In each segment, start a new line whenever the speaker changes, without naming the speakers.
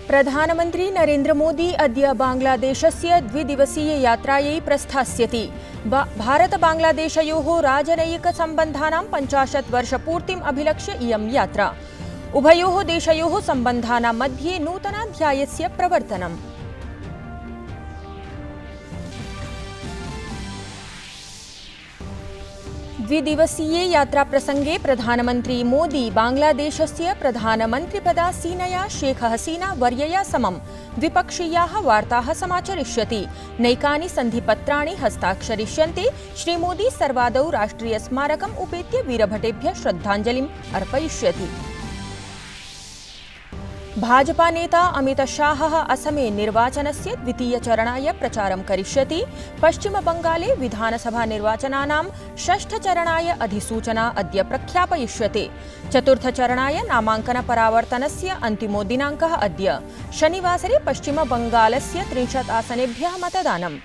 प्रधानमंत्री नरेन्द्र मोदी अद्य बांग्लादेशस्य द्विदिवसीय यात्रायै प्रस्थास्यति। भारत-बांग्लादेशयोः राजनयिकसम्बन्धानां 50 वर्षपूर्तिम् अभिलक्ष्य इयं यात्रा। उभयोः देशयोः सम्बन्धानां मध्ये नूतनाध्यायस्य प्रवर्तनम्। द्विदिवसीये यात्राप्रसंगे प्रधानमन्त्री मोदी बांग्लादेशस्य प्रधानमन्त्रिपदासीनया शेख हसीना वर्यया समं द्विपक्षीयाः वार्ताः समाचरिष्यति। नैकानि सन्धिपत्राणि हस्ताक्षरिष्यन्ते। श्रीमोदी सर्वादौ राष्ट्रियस्मारकम् उपेत्य वीरभटेभ्यः श्रद्धाञ्जलिम् अर्पयिष्यति। भाजपा नेता अमित शाहः असमे निर्वाचनस्य द्वितीयचरणाय प्रचारं करिष्यति। पश्चिमबंगाले विधानसभा निर्वाचनानां षष्ठचरणाय अधिसूचना अद्य प्रख्यापयिष्यते। चतुर्थचरणाय नामाङ्कनपरावर्तनस्य अन्तिमो दिनाङ्कः अद्य। शनिवासरे पश्चिमबंगालस्य 30 आसनेभ्यः मतदानम्।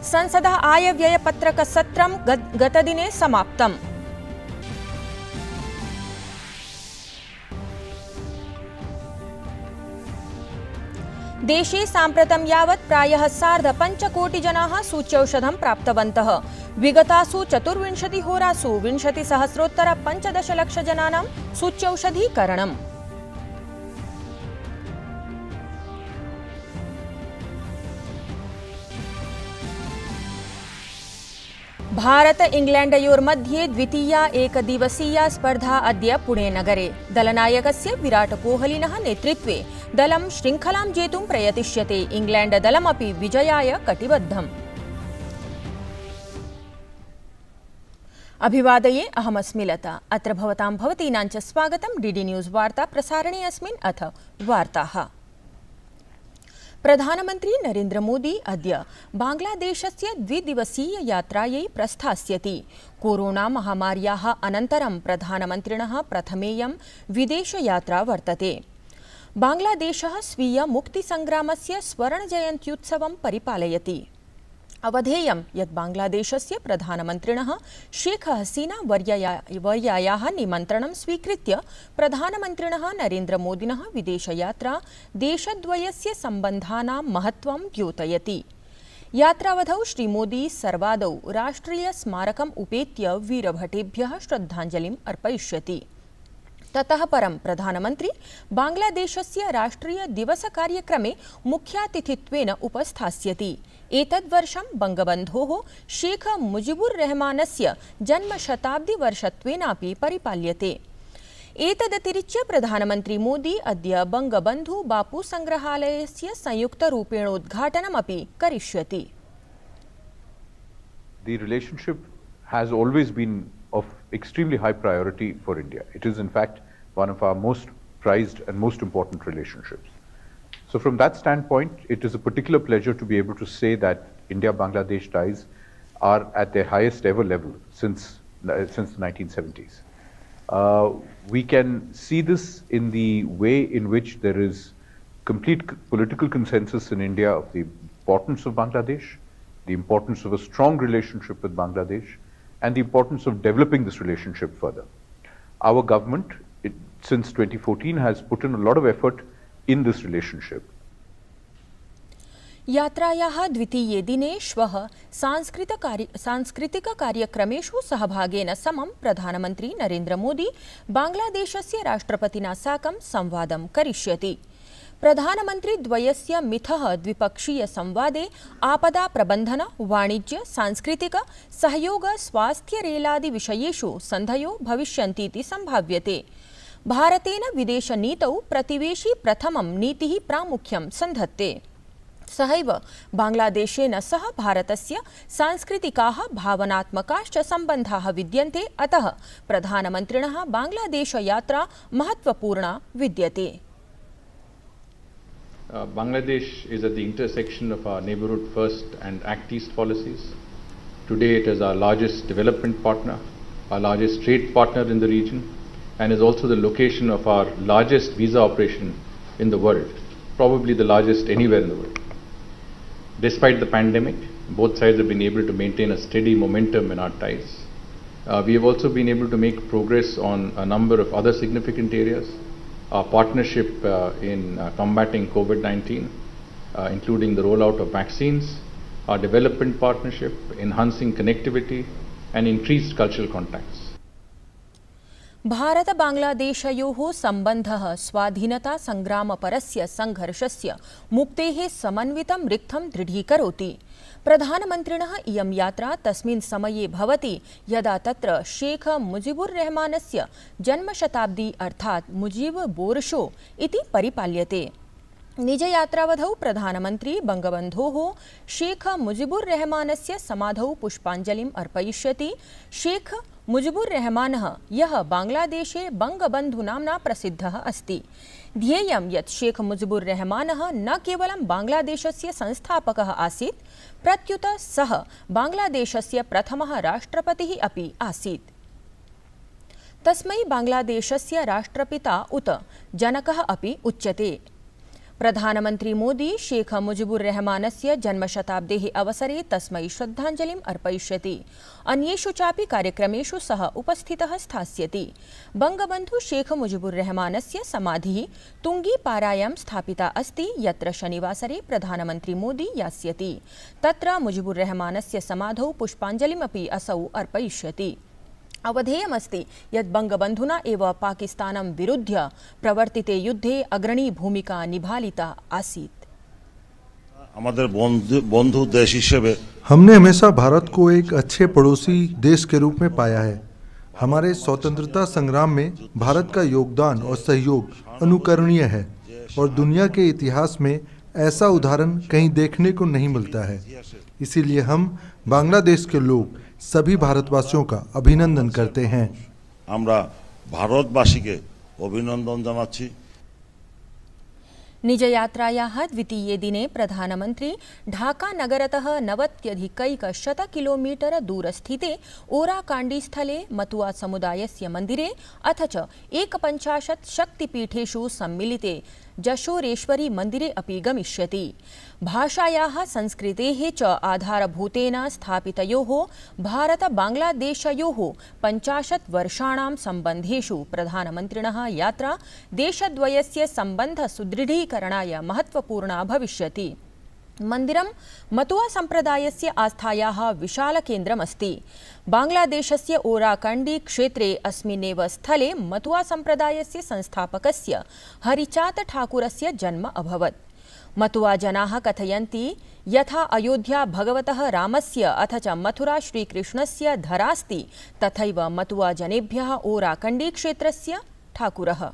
संसदः आयव्ययपत्रकसत्रं गतदिने समाप्तम्। देशे साम्प्रतं यावत् प्रायः 5.5 कोटि जनाः सूच्यौषधं प्राप्तवन्तः। विगतासु 24 होरासु 20,000 15 लक्ष जनानां सूच्यौषधीकरणम्। भारत इंग्लैण्डयोर्मध्ये द्वितीया एकदिवसीया स्पर्धा अद्य पुणेनगरे। दलनायकस्य विराट कोहलिनः नेतृत्वे दलं शृङ्खलां जेतुं प्रयतिष्यते। इंग्लैण्डदलमपि विजयाय कटिबद्धम्। अभिवादये, अहमस्मि लता। अत्र भवतां भवतीनां च स्वागतं डीडी न्यूज़ वार्ता प्रसारणे। अस्मिन् अथ वार्ताः। प्रधानमन्त्री नरेन्द्र मोदी अद्य बांग्लादेशस्य द्विदिवसीय यात्रायै प्रस्थास्यति। कोरोना महामार्याः अनन्तरं प्रधानमन्त्रिणः प्रथमेयं विदेशयात्रा वर्तते। बांग्लादेशः स्वीय मुक्तिसंग्रामस्य स्वर्णजयन्त्युत्सवं परिपालयति। अवधेयं यत् बांग्लादेशस्य प्रधानमन्त्रिणः शेख हसीना वर्यायाः निमन्त्रणं स्वीकृत्य प्रधानमन्त्रिणः नरेन्द्र मोदिनः विदेशयात्रा देशद्वयस्य सम्बन्धानां महत्त्वं द्योतयति। यात्रावधौ श्रीमोदी सर्वादौ राष्ट्रियस्मारकम् उपेत्य वीरभटेभ्यः श्रद्धाञ्जलिम् अर्पयिष्यति। ततः परं प्रधानमन्त्री बांग्लादेशस्य राष्ट्रिय दिवस कार्यक्रमे मुख्यातिथित्वेन उपस्थास्यति। एतद्वर्षं बंगबन्धोः शेख मुजिबुर रहमानस्य जन्मशताब्दिवर्षत्वेनापि परिपाल्यते। एतदतिरिच्य प्रधानमन्त्री मोदी अद्य बंगबन्धु बापू संग्रहालयस्य संयुक्तरूपेणोद्घाटनमपि करिष्यति।
The relationship has always been of extremely high priority for India. It is in fact one of our most prized and most important relationships. So from that standpoint, it is a particular pleasure to be able to say that India-Bangladesh ties are at their highest ever level since the 1970s. We can see this in the way in which there is complete political consensus in India of the importance of Bangladesh, the importance of a strong relationship with Bangladesh, and the importance of developing this relationship further. Our government, since 2014, has put in a lot of effort in this relationship.
यात्रायाः द्वितीये दिने श्वः सांस्कृतिककार्यक्रमेषु सहभागेन समं प्रधानमन्त्री नरेन्द्र मोदी बांग्लादेशस्य राष्ट्रपतिना साकं संवादं करिष्यति। प्रधानमन्त्री द्वयस्य मिथः द्विपक्षीय संवादे आपदा प्रबन्धन, वाणिज्य, सांस्कृतिक सहयोग, स्वास्थ्य रेलादि विषयेषु सन्धयो भविष्यन्तीति सम्भाव्यते। भारतेन विदेशनीतौ प्रतिवेशी प्रथमं नीतिः प्रामुख्यं सन्धत्ते। सहैव बांग्लादेशेन सह भारतस्य सांस्कृतिकाः भावनात्मकाश्च सम्बन्धाः विद्यन्ते। अतः प्रधानमन्त्रिणः बांग्लादेशयात्रा महत्त्वपूर्णा विद्यते।
Bangladesh is at the intersection of our Neighbourhood First and Act East policies. Today it is our largest development partner, our largest trade partner in the region, and is also the location of our largest visa operation in the world, probably the largest anywhere in the world. Despite the pandemic, Both sides have been able to maintain a steady momentum in our ties. We have also been able to make progress on a number of other significant areas. Our partnership in combating COVID-19, including the rollout of vaccines, our development partnership, enhancing connectivity, and increased cultural contacts.
Bharat बांग्लादेशयोः सम्बन्धः स्वाधीनता संग्रामपरस्य संघर्षस्य मुक्तेः समन्वितं रिक्थं दृढीकरोति। प्रधानमन्त्रिणः इयं यात्रा तस्मिन् समये भवति यदा तत्र शेख मुजिबुर रहमानस्य जन्मशताब्दी अर्थात् मुजिब बोर्शो इति परिपाल्यते। निजयात्रावधौ प्रधानमन्त्री बंगबन्धोः शेख मुजिबुर रहमानस्य समाधौ पुष्पाञ्जलिम् अर्पयिष्यति। शेख मुजिबुर रहमानः यः बांग्लादेशे बंगबन्धु नाम्ना प्रसिद्धः अस्ति। ध्येयं यत् शेख मुजिबुर रहमानः न केवलं बांग्लादेशस्य संस्थापकः आसीत्, प्रत्युत सः बांग्लादेशस्य प्रथमः राष्ट्रपतिः अपि आसीत्। तस्मै बांग्लादेशस्य राष्ट्रपिता उत जनकः अपि उच्यते। प्रधानमन्त्री मोदी शेख मुजिबुर रहमानस्य जन्मशताब्देः अवसरे तस्मै श्रद्धाञ्जलिम् अर्पयिष्यति। अन्येषु चापि कार्यक्रमेषु सः उपस्थितः स्थास्यति। बंगबन्धु शेख मुजिबुर रहमानस्य समाधिः तुङ्गीपारायां स्थापिता अस्ति, यत्र शनिवासरे प्रधानमन्त्री मोदी यास्यति। तत्र मुजिबुर रहमानस्य समाधौ पुष्पाञ्जलिमपि असौ अर्पयिष्यति। अवधेयमस्ति यत् बंगबन्धुना एव पाकिस्तानं विरुध्य प्रवर्तिते युद्धे अग्रणी भूमिका निभालिता आसीत्।
हमारे बंधु देश हिसेबे
हमने हमेशा भारत को एक अच्छे पड़ोसी देश के रूप में पाया है। हमारे स्वतंत्रता संग्राम में भारत का योगदान और सहयोग अनुकरणीय है और दुनिया के इतिहास में ऐसा उदाहरण कहीं देखने को नहीं मिलता है। इसीलिए हम बांग्लादेश के लोग सभी भारतवासियों का अभिनंदन करते हैं।
আমরা भारतवासीকে अभिनंदन জানাচ্ছি।
निजयात्रायाः द्वितीये दिने प्रधानमन्त्री ढाका नगरतः 90+ किलोमीटर दूरस्थिते ओराकाण्डी स्थले मतुआ समुदायस्य मन्दिरे अथ च 51 शक्तिपीठेषु सम्मिलिते जशोरेश्वरी मन्दिरे अपि गमिष्यति। भाषायाः संस्कृतेः च आधारभूतेन स्थापितयोः भारत बांग्लादेशयोः 50 वर्षाणां सम्बन्धेषु प्रधानमन्त्रिणः यात्रा देशद्वयस्य सम्बन्धसुदृढीकरणाय महत्वपूर्णा भविष्यति। मन्दिरं मतुआ सम्प्रदायस्य आस्थायाः विशालकेन्द्रमस्ति। बांग्लादेशस्य ओराकाण्डी क्षेत्रे अस्मिन्नेव स्थले मतुआ सम्प्रदायस्य संस्थापकस्य हरिचात ठाकुरस्य जन्म अभवत्। मतुआ जनाः कथयन्ति यथा अयोध्या भगवतः रामस्य अथ च मथुरा श्रीकृष्णस्य धरास्ति, तथैव मतुआ जनेभ्यः ओराकाण्डी क्षेत्रस्य ठाकुरः।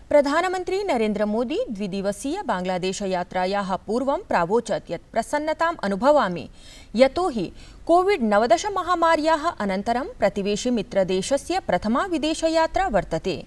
प्रधानमन्त्री नरेन्द्र मोदी द्विदिवसीय बांग्लादेश यात्रायाः पूर्वं प्रावोचत् यत् प्रसन्नताम् अनुभवामि, यतोहि कोविड-19 महामार्याः अनन्तरं प्रतिवेशि मित्रदेशस्य प्रथमा विदेशयात्रा वर्तते।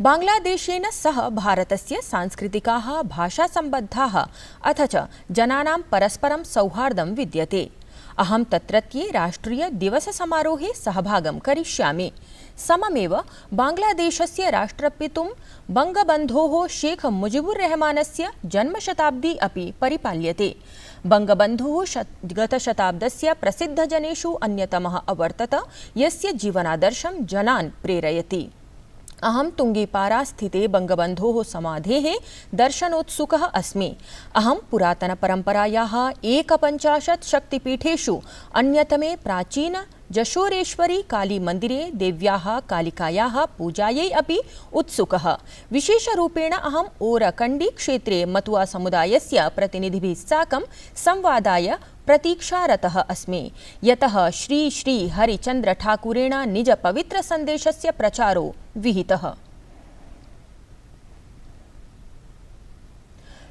बांग्लादेशेन सह भारतस्य सांस्कृतिकाः भाषासम्बद्धाः अथ च जनानां परस्परं सौहार्दं विद्यते। अहं तत्रत्ये राष्ट्रिय दिवस समारोहे सहभागं करिष्यामि। सममेव बांग्लादेशस्य राष्ट्रपितुं बंगबन्धोः शेख मुजिबुर रहमानस्य जन्मशताब्दी अपि परिपाल्यते। बंगबन्धुः गतशताब्दस्य प्रसिद्धजनेषु अन्यतमः अवर्तत, यस्य जीवनादर्शं जनान् प्रेरयति। अहं तुङ्गीपारा स्थिते बंगबन्धोः समाधेः दर्शनोत्सुकः अस्मि। अहं पुरातनपरम्परायाः 51 शक्तिपीठेषु अन्यतमे प्राचीन जशोरेश्वरी काली मन्दिरे देव्याः कालिकायाः पूजायै अपि उत्सुकः। विशेषरूपेण अहम् ओराकण्डी क्षेत्रे मतुआ समुदायस्य प्रतिनिधिभिः साकं संवादाय प्रतीक्षारतः अस्मि, यतः श्री श्री हरिचन्द्र ठाकुरेण निज पवित्र सन्देशस्य प्रचारो विहितः।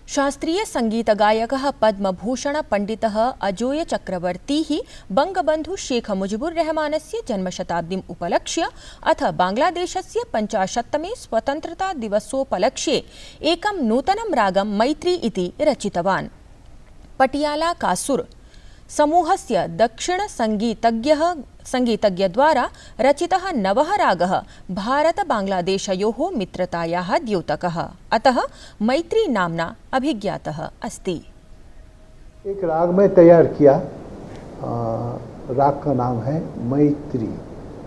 शास्त्रीय संगीत गायकः पद्मभूषण पंडितः अजोय चक्रवर्ती बंगबन्धु शेख मुजिबुर रहमानस्य जन्मशताब्दीम् उपलक्ष्य अथ बांग्लादेशस्य 50तमे स्वतन्त्रता दिवसोपलक्ष्ये एकं नूतनं रागं मैत्री इति रचितवान्। पटियाला कासुर समूहस्य संगीतज्ञद्वारा रचितः नवः रागः भारत-बांग्लादेशयोः मित्रतायाः द्योतकः, अतः मैत्री नाम्ना अभिज्ञातः अस्ति।
एक राग में तैयार किया, राग का नाम है मैत्री।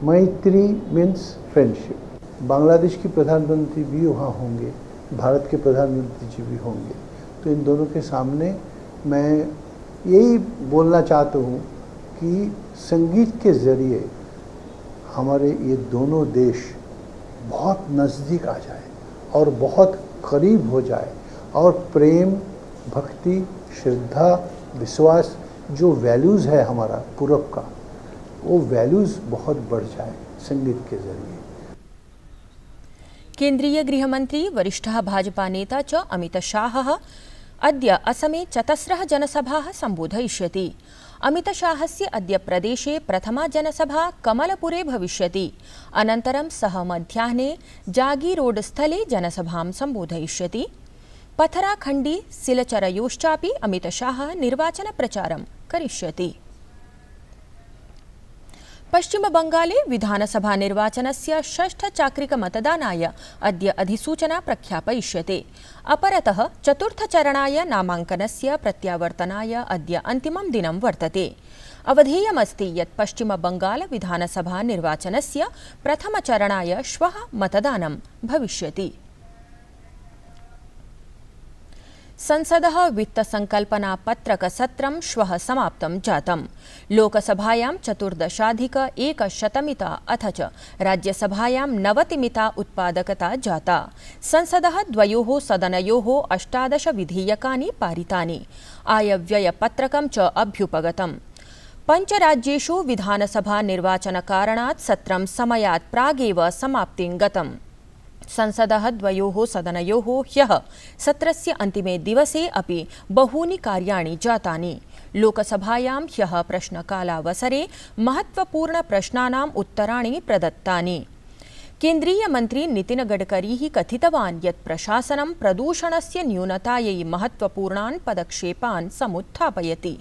मैत्री मीन्स फ्रेंडशिप। बांग्लादेश की प्रधानमंत्री भी वहाँ होंगे, भारत के प्रधानमंत्री जी भी होंगे, तो इन दोनों के सामने मैं यही बोलना चाहता हूँ कि संगीत के ज़रिए हमारे ये दोनों देश बहुत नज़दीक आ जाए और बहुत करीब हो जाए, और प्रेम, भक्ति, श्रद्धा, विश्वास जो वैल्यूज़ है हमारा पूरब का, वो वैल्यूज़ बहुत बढ़ जाए संगीत के ज़रिए।
केन्द्रीय गृहमंत्री वरिष्ठः भाजपा नेता च अमितशाहः अद्य असमे चतस्रः जनसभाः सम्बोधयिष्यति। अमितशाहस्य अद्य प्रदेशे प्रथमा जनसभा कमलपुरे भविष्यति। अनन्तरं सः मध्याह्ने जागीरोड स्थले जनसभां सम्बोधयिष्यति। पथराखण्डी सिलचरयोश्चापि अमितशाहः निर्वाचनप्रचारं करिष्यति। पश्चिमबंगाले विधानसभा निर्वाचनस्य षष्ठचाक्रिकमतदानाय अद्य अधिसूचना प्रख्यापयिष्यते। अपरतः चतुर्थचरणाय नामाङ्कनस्य प्रत्यावर्तनाय अद्य अन्तिमं दिनं वर्तते। अवधेयमस्ति यत् पश्चिमबंगाल विधानसभा निर्वाचनस्य प्रथमचरणाय श्वः मतदानं भविष्यति। संसदः वित्तसंकल्पनापत्रकसत्रं श्वः समाप्तं जातम्। लोकसभायां 14,100मिता अथ च राज्यसभायां 90मिता उत्पादकता जाता। संसदः द्वयोः सदनयोः 18 विधेयकानि पारितानि। आयव्ययपत्रकं च अभ्युपगतम्। पञ्चराज्येषु विधानसभा निर्वाचनकारणात् सत्रं समयात् प्रागेव समाप्तिं गतम्। संसदः द्वयोः सदनयोः ह्यः सत्रस्य अन्तिमे दिवसे अपि बहूनि कार्याणि जातानि। लोकसभायां ह्यः प्रश्नकालावसरे महत्वपूर्णप्रश्नानाम् उत्तराणि प्रदत्तानि। केन्द्रीयमन्त्री नितिन गडकरी कथितवान् यत् प्रशासनं प्रदूषणस्य न्यूनतायै महत्वपूर्णान् पदक्षेपान् समुत्थापयति।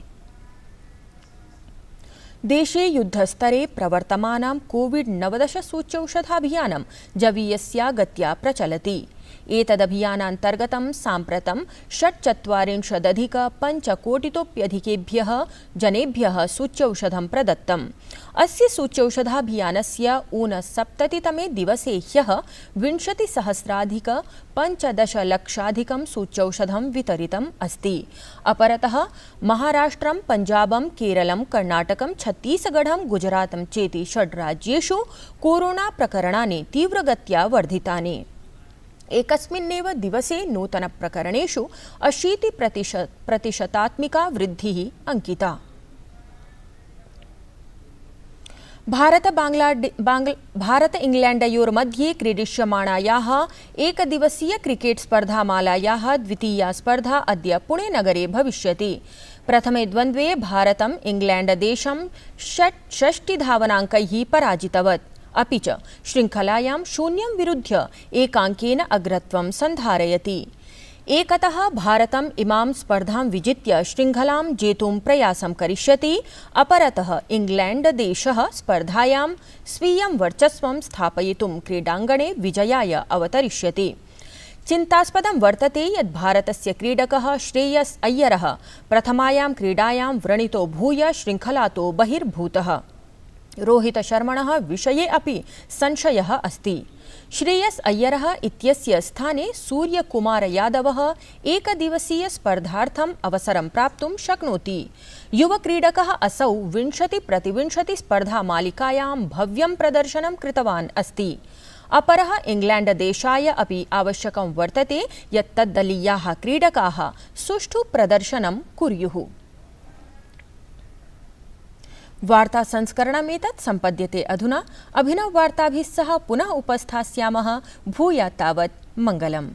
देशे युद्धस्तरे प्रवर्तमानं कोविड-19 सूच्यौषधाभियानं जवीयस्या गत्या प्रचलति। एतदभियानान्तर्गतं साम्प्रतं 46,500,कोटितोप्यधिकेभ्यः जनेभ्यः सूच्यौषधं प्रदत्तम्। अस्य सूच्यौषधाभियानस्य 69तमे दिवसे ह्यः 20,000,015 सूच्यौषधं वितरितम् अस्ति। अपरतः महाराष्ट्रं, पञ्जाबं, केरलं, कर्णाटकं, छत्तीसगढं, गुजरातं चेति 6 राज्येषु कोरोना प्रकरणानि तीव्रगत्या वर्धितानि। एकस्मिन्नेव दिवसे नूतनप्रकरणेषु 80% वृद्धिः अंकिता। भारत-इंग्लैण्डयोर्मध्ये क्रीडिष्यमाणायाः एकदिवसीय क्रिकेट स्पर्धामालायाः द्वितीया स्पर्धा अद्य पुणे-नगरे भविष्यति। प्रथमे द्वन्द्वे भारतम् इंग्लैण्डदेशं 60 धावनाङ्कैः पराजितवत्। अपि च श्रृङ्खलायां 0 विरुध्य एकाङ्केन अग्रत्वं सन्धारयति। एकतः भारतम् इमां स्पर्धां विजित्य श्रृङ्खलां जेतुं प्रयासं करिष्यति। अपरतः इंग्लैण्डदेशः स्पर्धायां स्वीयं वर्चस्वं स्थापयितुं क्रीडाङ्गणे विजयाय अवतरिष्यति। चिन्तास्पदं वर्तते यत् भारतस्य क्रीडकः श्रेयस अय्यरः प्रथमायां क्रीडायां व्रणितो भूय श्रृङ्खलातो बहिर्भूतः। रोहित शर्मणः विषये अपि संशयः अस्ति। श्रेयस अय्यरः इत्यस्य स्थाने सूर्यकुमार यादवः एकदिवसीय स्पर्धार्थम् अवसरं प्राप्तुं शक्नोति। युवक्रीडकः असौ 20-20 स्पर्धामालिकायां भव्यं प्रदर्शनं कृतवान् अस्ति। अपरः इंग्लैण्डदेशाय अपि आवश्यकं वर्तते यत् तद्दलीयाः क्रीडकाः सुष्ठु प्रदर्शनं कुर्युः। वार्ता संस्करणमेतत् सम्पद्यते अधुना। अभिनववार्ताभिः सह पुनः उपस्थास्यामः। भूयात् तावत् मङ्गलम्।